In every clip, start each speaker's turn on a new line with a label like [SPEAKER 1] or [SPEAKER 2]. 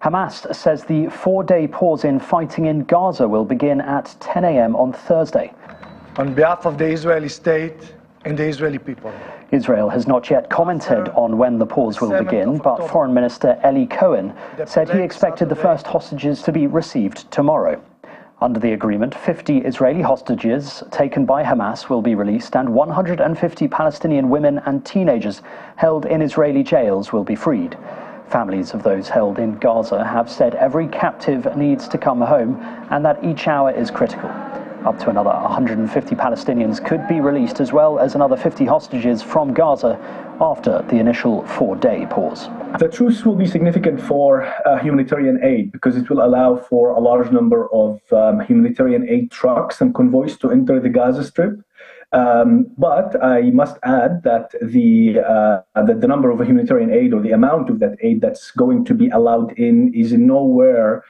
[SPEAKER 1] Hamas says the 4-day pause in fighting in Gaza will begin at 10 a.m. on Thursday.
[SPEAKER 2] On behalf of the Israeli state and the Israeli people.
[SPEAKER 1] Israel has not yet commented on when the pause will begin, but Foreign Minister Eli Cohen said he expected the first hostages to be received tomorrow. Under the agreement, 50 Israeli hostages taken by Hamas will be released, and 150 Palestinian women and teenagers held in Israeli jails will be freed. Families of those held in Gaza have said every captive needs to come home and that each hour is critical. Up to another 150 Palestinians could be released, as well as another 50 hostages from Gaza after the initial 4-day pause.
[SPEAKER 3] The truce will be significant for humanitarian aid because it will allow for a large number of humanitarian aid trucks and convoys to enter the Gaza Strip. But I must add that the number of humanitarian aid, or the amount of that aid that's going to be allowed in, is nowhere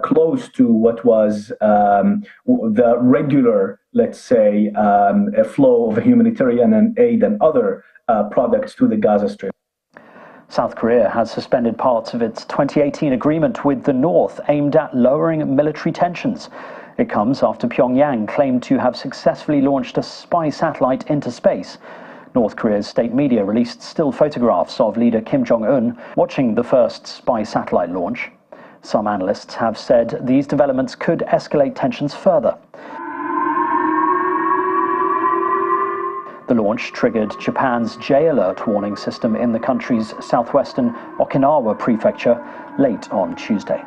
[SPEAKER 3] close to what was the regular, let's say, flow of humanitarian aid and other products to the Gaza Strip.
[SPEAKER 1] South Korea has suspended parts of its 2018 agreement with the North aimed at lowering military tensions. It comes after Pyongyang claimed to have successfully launched a spy satellite into space. North Korea's state media released still photographs of leader Kim Jong-un watching the first spy satellite launch. Some analysts have said these developments could escalate tensions further. The launch triggered Japan's J-alert warning system in the country's southwestern Okinawa prefecture late on Tuesday.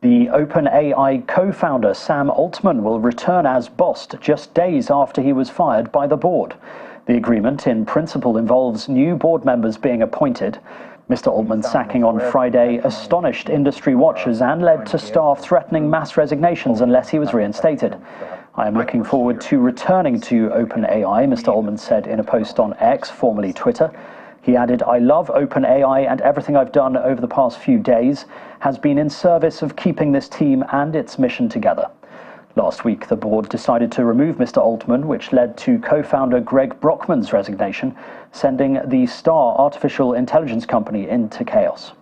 [SPEAKER 1] The OpenAI co-founder Sam Altman will return as boss just days after he was fired by the board. The agreement in principle involves new board members being appointed. Mr. Altman's sacking on Friday astonished industry watchers and led to staff threatening mass resignations unless he was reinstated. "I am looking forward to returning to OpenAI," Mr. Altman said in a post on X, formerly Twitter. He added, "I love OpenAI, and everything I've done over the past few days has been in service of keeping this team and its mission together." Last week, the board decided to remove Mr. Altman, which led to co-founder Greg Brockman's resignation, sending the Star artificial intelligence company into chaos.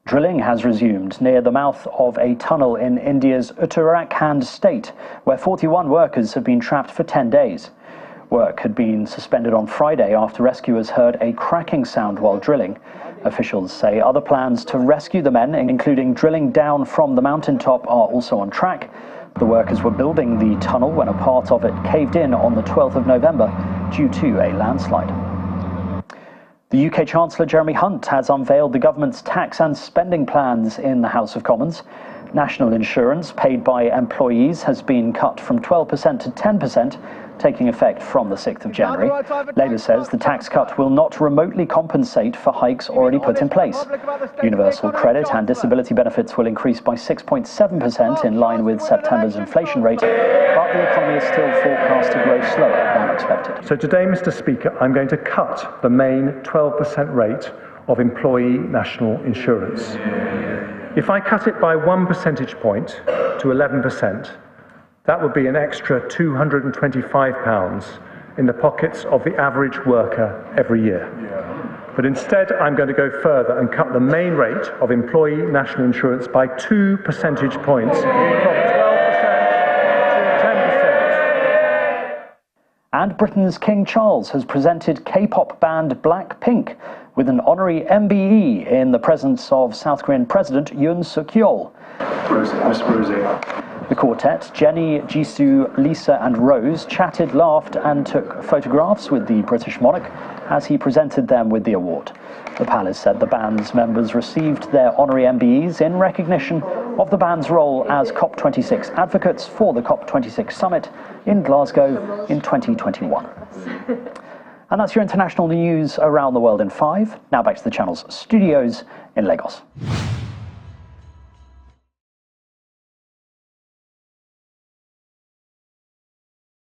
[SPEAKER 1] Drilling has resumed near the mouth of a tunnel in India's Uttarakhand state, where 41 workers have been trapped for 10 days. Work had been suspended on Friday after rescuers heard a cracking sound while drilling. Officials say other plans to rescue the men, including drilling down from the mountaintop, are also on track. The workers were building the tunnel when a part of it caved in on the 12th of November due to a landslide. The UK Chancellor Jeremy Hunt has unveiled the government's tax and spending plans in the House of Commons. National insurance paid by employees has been cut from 12% to 10%, taking effect from the 6th of January. Labour says the tax cut will not remotely compensate for hikes already put in place. Universal credit and disability benefits will increase by 6.7% in line with September's inflation rate, but the economy is still forecast to grow slower than expected.
[SPEAKER 4] So today, Mr. Speaker, I'm going to cut the main 12% rate of employee national insurance. If I cut it by 1 percentage point to 11%, that would be an extra £225 in the pockets of the average worker every year. But instead, I'm going to go further and cut the main rate of employee national insurance by 2 percentage points from 12% to 10%.
[SPEAKER 1] And Britain's King Charles has presented K-pop band Blackpink with an honorary MBE in the presence of South Korean President Yoon Suk-yeol. The quartet, Jenny, Jisoo, Lisa and Rose, chatted, laughed and took photographs with the British monarch as he presented them with the award. The palace said the band's members received their honorary MBEs in recognition of the band's role as COP26 advocates for the COP26 summit in Glasgow in 2021. And that's your international news around the world in 5. Now back to the channel's studios in Lagos.